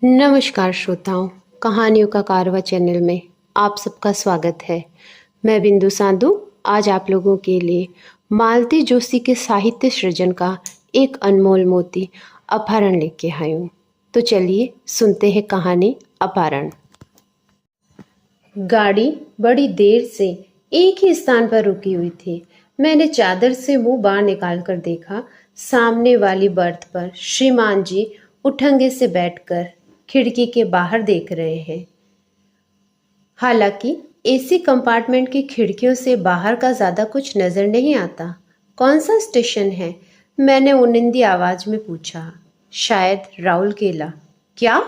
नमस्कार श्रोताओं, कहानियों का कारवा चैनल में आप सबका स्वागत है। मैं बिंदु साधु आज आप लोगों के लिए मालती जोशी के साहित्य सृजन का एक अनमोल मोती अपहरण लेके आई हूँ। तो चलिए सुनते हैं कहानी अपहरण। गाड़ी बड़ी देर से एक ही स्थान पर रुकी हुई थी। मैंने चादर से मुंह बाहर निकाल कर देखा। सामने वाली बर्थ पर श्रीमान जी उठंगे से बैठकर खिड़की के बाहर देख रहे हैं। हालांकि एसी कंपार्टमेंट की खिड़कियों से बाहर का ज्यादा कुछ नजर नहीं आता। कौन सा स्टेशन है? मैंने उनिंदी आवाज में पूछा। शायद राउरकेला। क्या?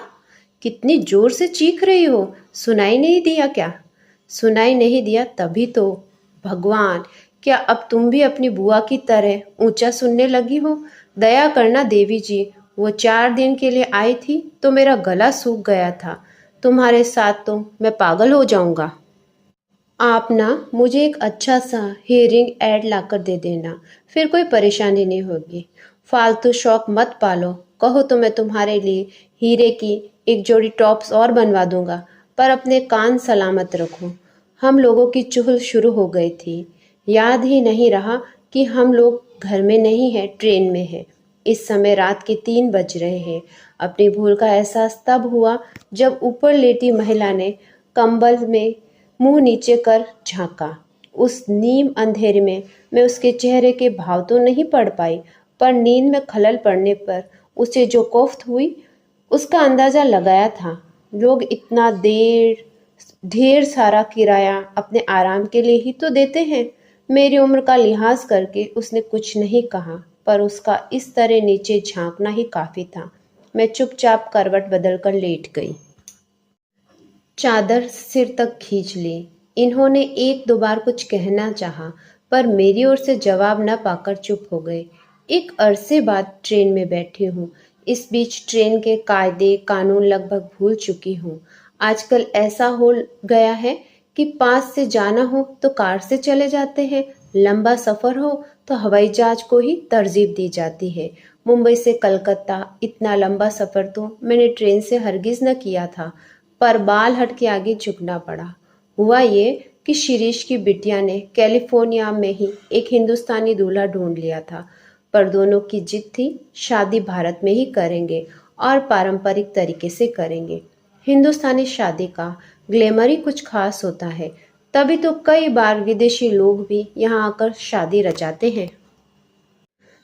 कितनी जोर से चीख रही हो? सुनाई नहीं दिया क्या? सुनाई नहीं दिया तभी तो। भगवान, क्या अब तुम भी अपनी बुआ की तरह ऊंचा सुनने लगी हो? दया करना देवी जी, वो 4 दिन के लिए आई थी तो मेरा गला सूख गया था। तुम्हारे साथ तो मैं पागल हो जाऊंगा। आप ना मुझे एक अच्छा सा हियरिंग ऐड लाकर दे देना, फिर कोई परेशानी नहीं होगी। फालतू शौक मत पालो। कहो तो मैं तुम्हारे लिए हीरे की एक जोड़ी टॉप्स और बनवा दूंगा, पर अपने कान सलामत रखो। हम लोगों की चुहल शुरू हो गई थी। याद ही नहीं रहा कि हम लोग घर में नहीं हैं, ट्रेन में हैं। इस समय रात के 3 बज रहे हैं। अपनी भूल का एहसास तब हुआ जब ऊपर लेटी महिला ने कंबल में मुंह नीचे कर झांका। उस नीम अंधेरे में मैं उसके चेहरे के भाव तो नहीं पढ़ पाई, पर नींद में खलल पड़ने पर उसे जो कोफ्त हुई उसका अंदाजा लगाया था। लोग इतना ढेर सारा किराया अपने आराम के लिए ही तो देते हैं। मेरी उम्र का लिहाज करके उसने कुछ नहीं कहा, पर उसका इस तरह नीचे झांकना ही काफी था। मैं चुपचाप करवट बदलकर लेट गई। चादर सिर तक खींच ली। इन्होंने 1-2 बार कुछ कहना चाहा, पर मेरी ओर से जवाब न पाकर चुप हो गए। एक अरसे बाद ट्रेन में बैठी हूँ। इस बीच ट्रेन के कायदे कानून लगभग भूल चुकी हूँ। आजकल ऐसा हो गया है कि पास से जाना हो तो कार से चले जाते हैं, लंबा सफर हो तो हवाई जहाज को ही तरजीह दी जाती है। मुंबई से कलकत्ता इतना लंबा सफर तो मैंने ट्रेन से हरगिज न किया था, पर बाल हट के आगे झुकना पड़ा। हुआ ये कि शिरीष की बिटिया ने कैलिफोर्निया में ही एक हिंदुस्तानी दूल्हा ढूंढ लिया था, पर दोनों की जिद थी शादी भारत में ही करेंगे और पारंपरिक तरीके से करेंगे। हिंदुस्तानी शादी का ग्लैमर ही कुछ खास होता है, तभी तो कई बार विदेशी लोग भी यहाँ आकर शादी रचाते हैं।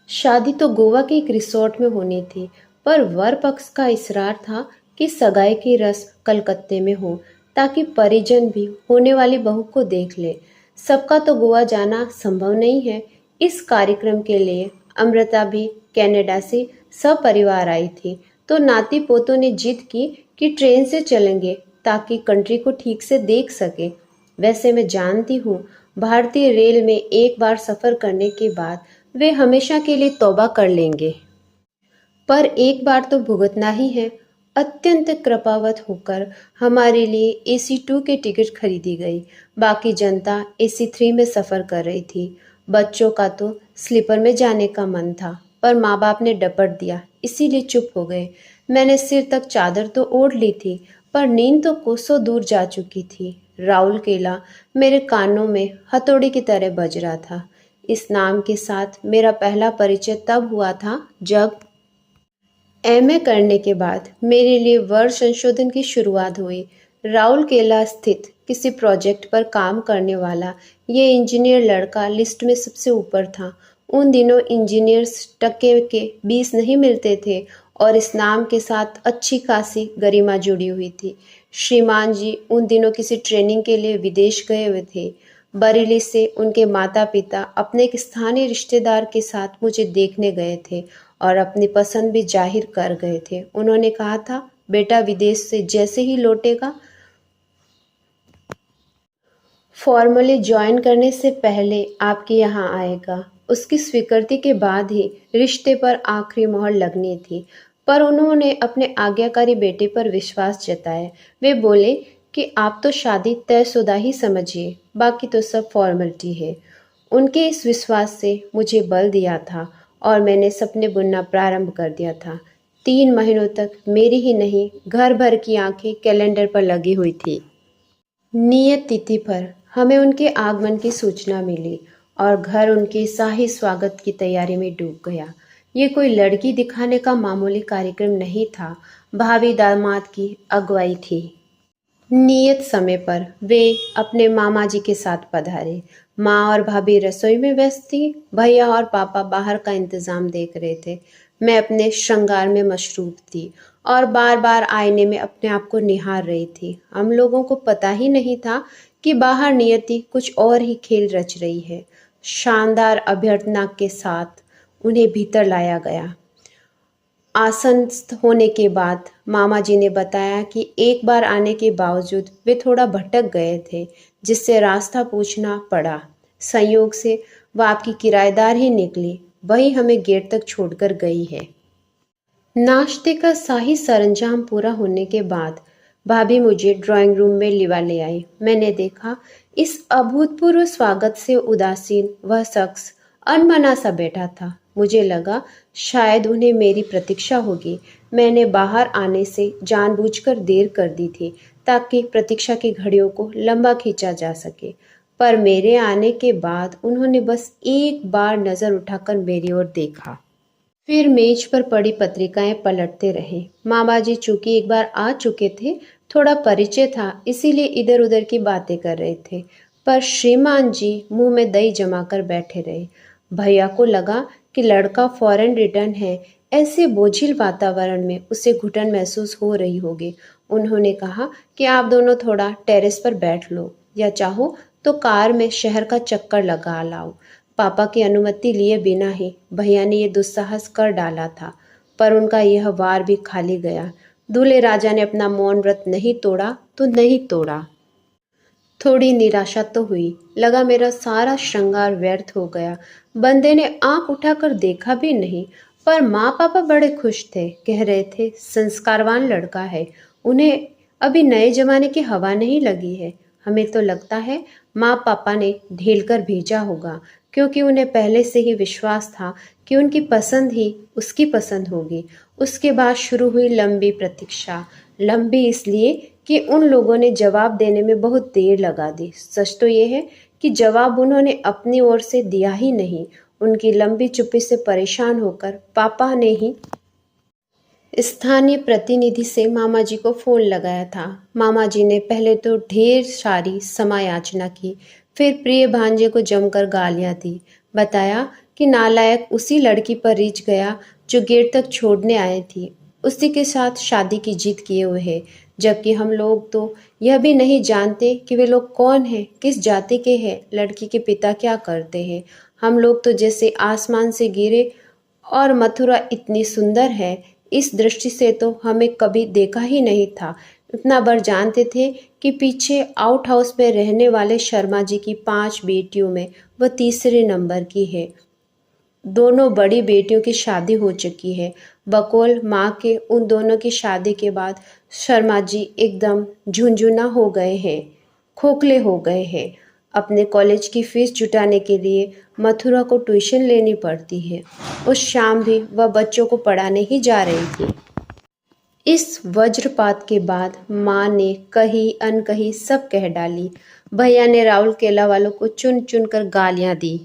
शादी तो गोवा के एक रिसोर्ट में होनी थी, पर वर पक्ष का इसरार था कि सगाई की रस्म कलकत्ते में हो, ताकि परिजन भी होने वाली बहू को देख ले। सबका तो गोवा जाना संभव नहीं है। इस कार्यक्रम के लिए अमृता भी कनाडा से सपरिवार आई थी, तो नाती पोतों ने जिद की कि ट्रेन से चलेंगे ताकि कंट्री को ठीक से देख सके। वैसे मैं जानती हूँ, भारतीय रेल में एक बार सफर करने के बाद वे हमेशा के लिए तौबा कर लेंगे, पर एक बार तो भुगतना ही है। अत्यंत कृपावत होकर हमारे लिए AC 2 के टिकट खरीदी गई। बाकी जनता AC 3 में सफ़र कर रही थी। बच्चों का तो स्लीपर में जाने का मन था, पर माँ बाप ने डपट दिया, इसीलिए चुप हो गए। मैंने सिर तक चादर तो ओढ़ ली थी, पर नींद तो कोसों दूर जा चुकी थी। राउरकेला मेरे कानों में हथौड़ी की तरह बज रहा था। इस नाम के साथ मेरा पहला परिचय तब हुआ था जब MA करने के बाद मेरे लिए वर्ष संशोधन की शुरुआत हुई। राउरकेला स्थित किसी प्रोजेक्ट पर काम करने वाला ये इंजीनियर लड़का लिस्ट में सबसे ऊपर था। उन दिनों इंजीनियर्स टक्के के 20 नहीं मिलते थे और इस नाम के साथ अच्छी खासी गरिमा जुड़ी हुई थी। श्रीमान जी उन दिनों किसी ट्रेनिंग के लिए विदेश गए हुए थे। बरेली से उनके माता पिता अपने एक स्थानीय रिश्तेदार के साथ मुझे देखने गए थे और अपनी पसंद भी जाहिर कर गए थे। उन्होंने कहा था, बेटा विदेश से जैसे ही लौटेगा फॉर्मली ज्वाइन करने से पहले आपके यहाँ आएगा। उसकी स्वीकृति के बाद ही रिश्ते पर आखिरी मोहर लगनी थी, पर उन्होंने अपने आज्ञाकारी बेटे पर विश्वास जताया। वे बोले कि आप तो शादी तयशुदा ही समझिए, बाकी तो सब फॉर्मेलिटी है। उनके इस विश्वास से मुझे बल दिया था और मैंने सपने बुनना प्रारंभ कर दिया था। 3 महीनों तक मेरी ही नहीं, घर भर की आंखें कैलेंडर पर लगी हुई थी। नियत तिथि पर हमें उनके आगमन की सूचना मिली और घर उनके शाही स्वागत की तैयारी में डूब गया। ये कोई लड़की दिखाने का मामूली कार्यक्रम नहीं था, भावी दामाद की अगुवाई थी। नियत समय पर वे अपने मामा जी के साथ पधारे। माँ और भाभी रसोई में व्यस्त थी, भैया और पापा बाहर का इंतजाम देख रहे थे। मैं अपने श्रृंगार में मशरूफ थी और बार बार आईने में अपने आप को निहार रही थी। हम लोगों को पता ही नहीं था कि बाहर नियति कुछ और ही खेल रच रही है। शानदार अभ्यर्थना के साथ उन्हें भीतर लाया गया। आसनस्थ होने के बाद मामा जी ने बताया कि एक बार आने के बावजूद वे थोड़ा भटक गए थे, जिससे रास्ता पूछना पड़ा। संयोग से वह आपकी किराएदार ही निकली, वही हमें गेट तक छोड़कर गई है। नाश्ते का शाही सरंजाम पूरा होने के बाद भाभी मुझे ड्राइंग रूम में लिवा ले आई। मैंने देखा इस अभूतपूर्व स्वागत से उदासीन वह शख्स अनमना सा बैठा था। मुझे लगा शायद उन्हें मेरी प्रतीक्षा होगी। मैंने बाहर आने से जानबूझकर देर कर दी थी ताकि प्रतीक्षा की घड़ियों को लंबा खींचा जा सके, पर मेरे आने के बाद उन्होंने बस एक बार नज़र उठाकर मेरी ओर देखा, फिर मेज पर पड़ी पत्रिकाएं पलटते रहे। मामा जी चूंकि एक बार आ चुके थे, थोड़ा परिचय था, इसीलिए इधर उधर की बातें कर रहे थे, पर श्रीमान जी मुंह में दही जमाकर बैठे रहे। भैया को लगा कि लड़का फॉरेन रिटर्न है, ऐसे बोझिल वातावरण में उसे घुटन महसूस हो रही होगी। उन्होंने कहा कि आप दोनों थोड़ा टेरेस पर बैठ लो, या चाहो तो कार में शहर का चक्कर लगा लाओ। पापा की अनुमति लिए बिना ही भैया ने ये दुस्साहस कर डाला था, पर उनका यह वार भी खाली गया। दूल्हे राजा ने अपना मौन व्रत नहीं तोड़ा तो नहीं तोड़ा। थोड़ी निराशा तो हुई, लगा मेरा सारा श्रृंगार व्यर्थ हो गया। बंदे ने आंख उठाकर देखा भी नहीं, पर माँ पापा बड़े खुश थे, कह रहे थे संस्कारवान लड़का है, उन्हें अभी नए जमाने की हवा नहीं लगी है। हमें तो लगता है माँ पापा ने ढील कर भेजा होगा, क्योंकि उन्हें पहले से ही विश्वास था कि उनकी पसंद ही उसकी पसंद होगी। उसके बाद शुरू हुई लंबी प्रतीक्षा, लंबी इसलिए कि उन लोगों ने जवाब देने में बहुत देर लगा दी। सच तो ये है कि जवाब उन्होंने अपनी ओर से दिया ही नहीं। उनकी लंबी चुप्पी से परेशान होकर पापा ने ही स्थानीय प्रतिनिधि से मामा जी को फ़ोन लगाया था। मामा जी ने पहले तो ढेर सारी क्षमा याचना की, फिर प्रिय भांजे को जमकर गालियाँ दी। बताया कि नालायक उसी लड़की पर रिझ गया जो गेट तक छोड़ने आई थी, उसी के साथ शादी की जिद किए हुए है, जबकि हम लोग तो यह भी नहीं जानते कि वे लोग कौन हैं, किस जाति के हैं, लड़की के पिता क्या करते हैं। हम लोग तो जैसे आसमान से गिरे, और मथुरा इतनी सुंदर है, इस दृष्टि से तो हमें कभी देखा ही नहीं था। इतना भर जानते थे कि पीछे आउट हाउस में रहने वाले शर्मा जी की 5 बेटियों में वह तीसरे नंबर की है। दोनों बड़ी बेटियों की शादी हो चुकी है। बकौल माँ के उन दोनों की शादी के बाद शर्मा जी एकदम झुंझुना हो गए हैं, खोखले हो गए हैं। अपने कॉलेज की फीस जुटाने के लिए मथुरा को ट्यूशन लेनी पड़ती है। उस शाम भी वह बच्चों को पढ़ाने ही जा रही थी। इस वज्रपात के बाद माँ ने कही अनकही सब कह डाली। भैया ने राउल केला वालों को चुन चुन कर गालियाँ दी,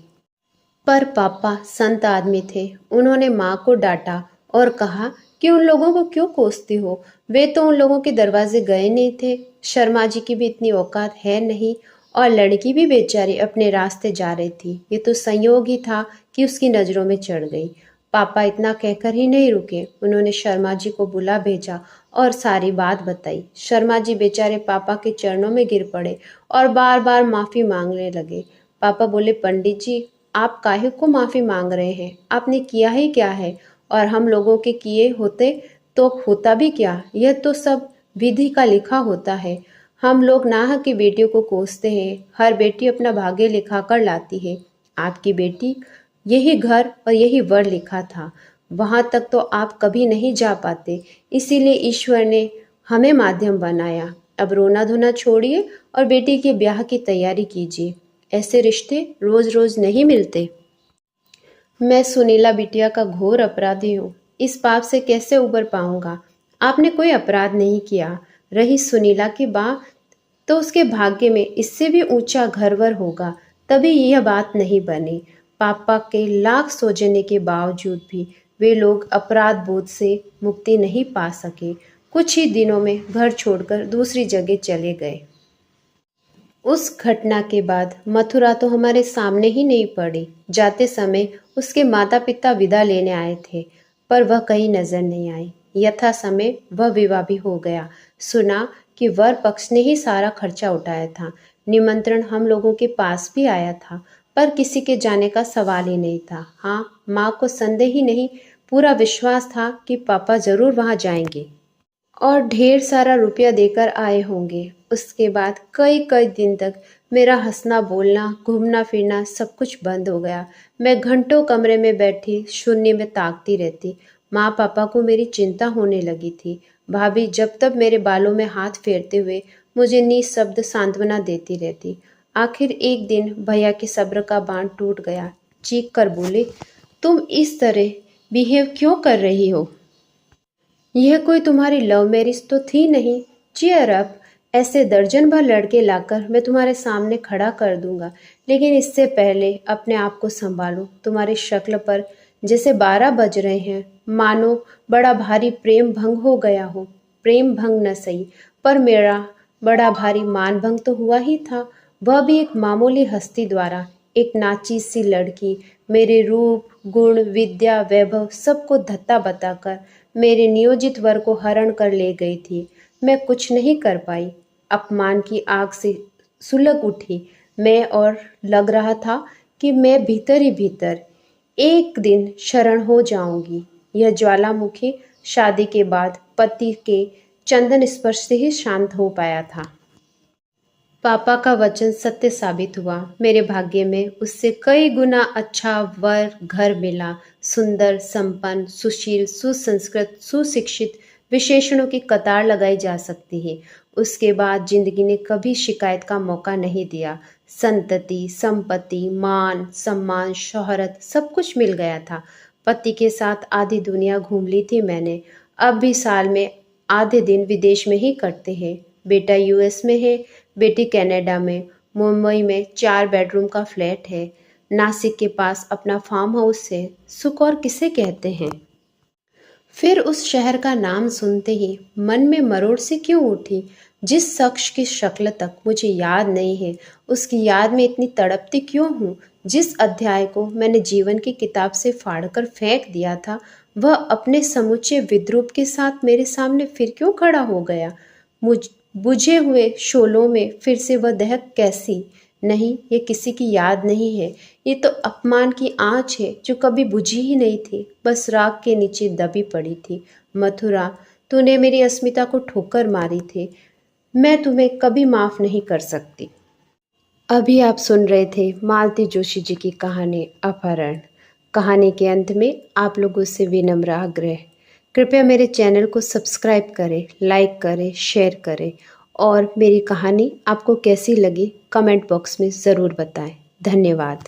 पर पापा संत आदमी थे। उन्होंने माँ को डांटा और कहा कि उन लोगों को क्यों कोसती हो, वे तो उन लोगों के दरवाजे गए नहीं थे। शर्मा जी की भी इतनी औकात है नहीं, और लड़की भी बेचारी अपने रास्ते जा रही थी। ये तो संयोग ही था कि उसकी नज़रों में चढ़ गई। पापा इतना कहकर ही नहीं रुके, उन्होंने शर्मा जी को बुला भेजा और सारी बात बताई। शर्मा जी बेचारे पापा के चरणों में गिर पड़े और बार बार माफ़ी मांगने लगे। पापा बोले, पंडित जी, आप काहे को माफ़ी मांग रहे हैं, आपने किया ही क्या है, और हम लोगों के किए होते तो होता भी क्या, यह तो सब विधि का लिखा होता है। हम लोग नाहक की बेटियों को कोसते हैं, हर बेटी अपना भाग्य लिखा कर लाती है। आपकी बेटी यही घर और यही वर लिखा था, वहाँ तक तो आप कभी नहीं जा पाते, इसीलिए ईश्वर ने हमें माध्यम बनाया। अब रोना धोना छोड़िए और बेटी के ब्याह की तैयारी कीजिए। ऐसे रिश्ते रोज रोज नहीं मिलते। मैं सुनीला बिटिया का घोर अपराधी हूँ। इस पाप से कैसे उबर पाऊंगा? आपने कोई अपराध नहीं किया। रही सुनीला की बात, तो उसके भाग्य में इससे भी ऊंचा घरवर होगा, तभी यह बात नहीं बनी। पापा के लाख सौजन्य के बावजूद भी वे लोग अपराध बोध से मुक्ति नहीं पा सके। कुछ ही दिनों में घर छोड़कर दूसरी जगह चले गए। उस घटना के बाद मथुरा तो हमारे सामने ही नहीं पड़ी। जाते समय उसके माता पिता विदा लेने आए थे, पर वह कहीं नजर नहीं आई। यथा समय वह विवाह भी हो गया। सुना कि वर पक्ष ने ही सारा खर्चा उठाया था। निमंत्रण हम लोगों के पास भी आया था, पर किसी के जाने का सवाल ही नहीं था। हाँ, माँ को संदेह ही नहीं, पूरा विश्वास था कि पापा जरूर वहां जाएंगे और ढेर सारा रुपया देकर आए होंगे। उसके बाद कई कई दिन तक मेरा हंसना बोलना घूमना फिरना सब कुछ बंद हो गया। मैं घंटों कमरे में बैठी शून्य में ताकती रहती। माँ पापा को मेरी चिंता होने लगी थी। भाभी जब तब मेरे बालों में हाथ फेरते हुए मुझे निःशब्द सांत्वना देती रहती। आखिर एक दिन भैया के सब्र का बांध टूट गया। चीख कर बोले, तुम इस तरह बिहेव क्यों कर रही हो? यह कोई तुम्हारी लव मैरिज तो थी नहीं। Cheer up. ऐसे दर्जन भर लड़के लाकर मैं तुम्हारे सामने खड़ा कर दूंगा, लेकिन इससे पहले अपने आप को संभालो। तुम्हारी शक्ल पर जैसे 12 बज रहे हैं, मानो बड़ा भारी प्रेम भंग हो गया हो। प्रेम भंग न सही, पर मेरा बड़ा भारी मान भंग तो हुआ ही था, वह भी एक मामूली हस्ती द्वारा। एक नाचीज सी लड़की मेरे रूप गुण विद्या वैभव सबको धत्ता बताकर मेरे नियोजित वर को हरण कर ले गई थी। मैं कुछ नहीं कर पाई। अपमान की आग से सुलग उठी मैं, और लग रहा था कि मैं भीतर ही भीतर एक दिन शरण हो जाऊंगी। यह ज्वालामुखी शादी के बाद पति के चंदन स्पर्श से ही शांत हो पाया था। पापा का वचन सत्य साबित हुआ। मेरे भाग्य में उससे कई गुना अच्छा वर घर मिला। सुंदर, संपन्न, सुशील, सुसंस्कृत, सुशिक्षित विशेषणों की कतार लगाई जा सकती है। उसके बाद जिंदगी ने कभी शिकायत का मौका नहीं दिया। संतति, संपत्ति, मान, सम्मान, शोहरत सब कुछ मिल गया था। पति के साथ आधी दुनिया घूम ली थी मैंने। अब भी साल में आधे दिन विदेश में ही कटते हैं। बेटा यूएस में है, बेटी कनाडा में। मुंबई में 4 बेडरूम का फ्लैट है। नासिक के पास अपना फार्म हाउस है। सुख और किसे कहते हैं? फिर उस शहर का नाम सुनते ही मन में मरोड़ से क्यों उठी। जिस शख्स की शक्ल तक मुझे याद नहीं है, उसकी याद में इतनी तड़पती क्यों हूँ। जिस अध्याय को मैंने जीवन की किताब से फाड़कर फेंक दिया था, वह अपने समूचे विद्रूप के साथ मेरे सामने फिर क्यों खड़ा हो गया। मुझ बुझे हुए शोलों में फिर से वह दहक कैसी? नहीं, ये किसी की याद नहीं है। ये तो अपमान की आँच है जो कभी बुझी ही नहीं थी, बस राख के नीचे दबी पड़ी थी। मथुरा, तूने मेरी अस्मिता को ठोकर मारी थी। मैं तुम्हें कभी माफ नहीं कर सकती। अभी आप सुन रहे थे मालती जोशी जी की कहानी अपहरण। कहानी के अंत में आप लोगों से विनम्र आग्रह, कृपया मेरे चैनल को सब्सक्राइब करें, लाइक करें, शेयर करें और मेरी कहानी आपको कैसी लगी कमेंट बॉक्स में ज़रूर बताएं। धन्यवाद।